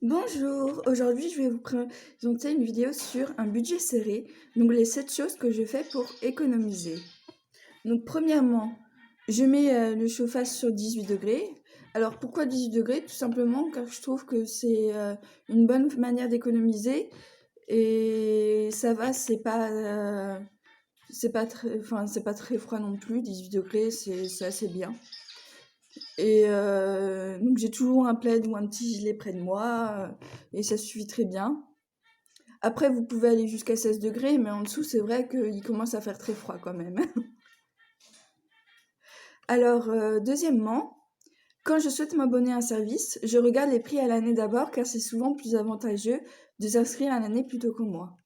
Bonjour, aujourd'hui je vais vous présenter une vidéo sur un budget serré, donc les 7 choses que je fais pour économiser. Donc premièrement, je mets le chauffage sur 18 degrés. Alors pourquoi 18 degrés? Tout simplement car je trouve que c'est une bonne manière d'économiser et ça va, c'est pas très froid non plus, 18 degrés c'est assez bien. Et donc j'ai toujours un plaid ou un petit gilet près de moi, et ça suffit très bien. Après, vous pouvez aller jusqu'à 16 degrés, mais en dessous, c'est vrai qu'il commence à faire très froid quand même. Alors, deuxièmement, quand je souhaite m'abonner à un service, je regarde les prix à l'année d'abord, car c'est souvent plus avantageux de s'inscrire à l'année plutôt qu'au mois.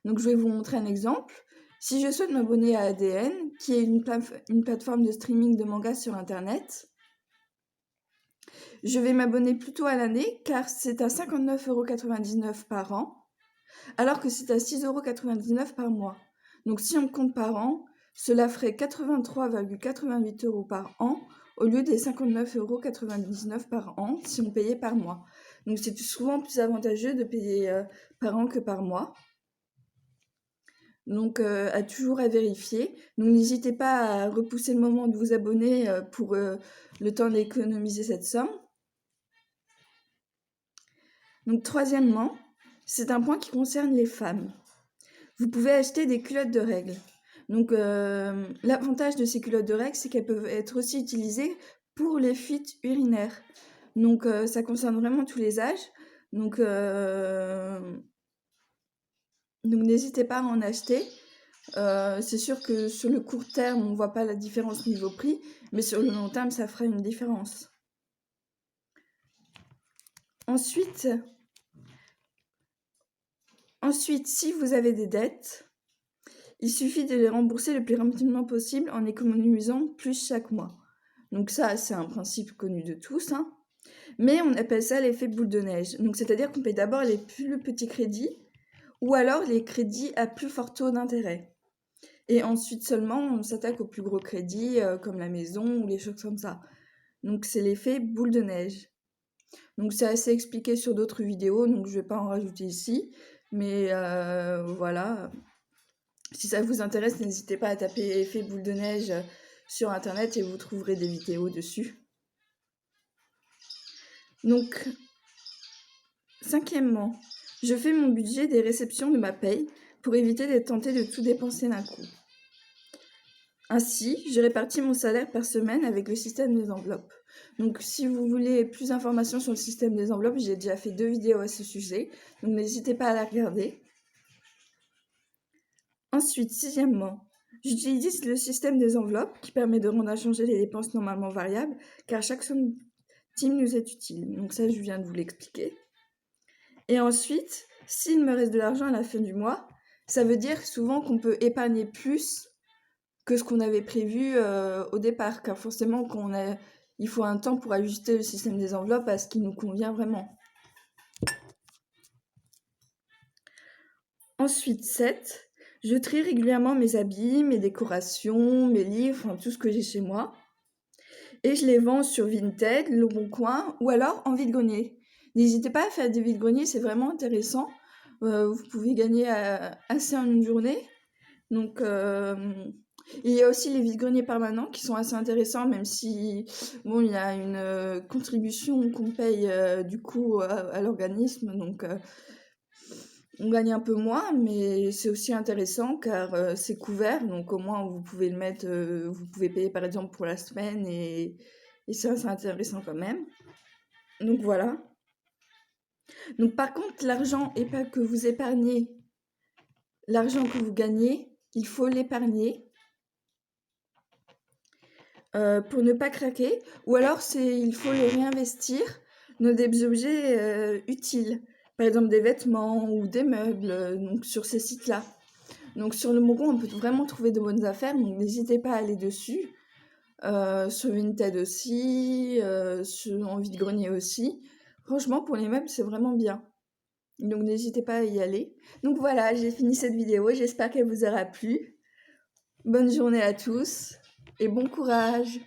Donc, je vais vous montrer un exemple. Si je souhaite m'abonner à ADN, qui est une plateforme de streaming de mangas sur Internet, je vais m'abonner plutôt à l'année car c'est à 59,99 € par an, alors que c'est à 6,99 € par mois. Donc si on compte par an, cela ferait 83,88 € par an au lieu des 59,99 € par an si on payait par mois. Donc c'est souvent plus avantageux de payer par an que par mois. Donc à toujours à vérifier. Donc n'hésitez pas à repousser le moment de vous abonner pour le temps d'économiser cette somme. Donc troisièmement, c'est un point qui concerne les femmes. Vous pouvez acheter des culottes de règles. Donc l'avantage de ces culottes de règles, c'est qu'elles peuvent être aussi utilisées pour les fuites urinaires. Donc ça concerne vraiment tous les âges. Donc n'hésitez pas à en acheter. C'est sûr que sur le court terme, on ne voit pas la différence niveau prix, mais sur le long terme, ça fera une différence. Ensuite, si vous avez des dettes, il suffit de les rembourser le plus rapidement possible en économisant plus chaque mois. Donc ça, c'est un principe connu de tous, hein. Mais on appelle ça l'effet boule de neige. Donc c'est-à-dire qu'on paye d'abord les plus petits crédits ou alors les crédits à plus fort taux d'intérêt. Et ensuite seulement, on s'attaque aux plus gros crédits comme la maison ou les choses comme ça. Donc c'est l'effet boule de neige. Donc c'est assez expliqué sur d'autres vidéos, donc je ne vais pas en rajouter ici. Mais voilà. Si ça vous intéresse, n'hésitez pas à taper effet boule de neige sur internet et vous trouverez des vidéos dessus. Donc, cinquièmement, je fais mon budget des réceptions de ma paye pour éviter d'être tentée de tout dépenser d'un coup. Ainsi, je répartis mon salaire par semaine avec le système des enveloppes. Donc, si vous voulez plus d'informations sur le système des enveloppes, j'ai déjà fait 2 vidéos à ce sujet, donc n'hésitez pas à la regarder. Ensuite, sixièmement, j'utilise le système des enveloppes qui permet de rendre inchangées les dépenses normalement variables, car chaque centime nous est utile. Donc ça, je viens de vous l'expliquer. Et ensuite, s'il me reste de l'argent à la fin du mois, ça veut dire souvent qu'on peut épargner plus que ce qu'on avait prévu au départ, car forcément, il faut un temps pour ajuster le système des enveloppes à ce qui nous convient vraiment. Ensuite, 7. Je trie régulièrement mes habits, mes décorations, mes livres, enfin, tout ce que j'ai chez moi. Et je les vends sur Vinted, Le Bon Coin ou alors en vide-grenier. N'hésitez pas à faire des vide-greniers, c'est vraiment intéressant. Vous pouvez gagner assez en une journée. Donc, il y a aussi les vide-greniers permanents qui sont assez intéressants, même si bon, il y a une contribution qu'on paye du coup à l'organisme. Donc, on gagne un peu moins, mais c'est aussi intéressant car c'est couvert, donc au moins vous pouvez le mettre, vous pouvez payer par exemple pour la semaine et ça c'est intéressant quand même. Donc voilà. Donc par contre, l'argent et pas que vous épargnez, l'argent que vous gagnez, il faut l'épargner pour ne pas craquer, ou alors il faut le réinvestir dans des objets utiles, par exemple des vêtements ou des meubles, donc sur ces sites-là. Donc sur le Bon Coin, on peut vraiment trouver de bonnes affaires, donc n'hésitez pas à aller dessus. Sur Vinted aussi, en vide-grenier aussi. Franchement, pour les meubles, c'est vraiment bien. Donc n'hésitez pas à y aller. Donc voilà, j'ai fini cette vidéo, j'espère qu'elle vous aura plu. Bonne journée à tous et bon courage!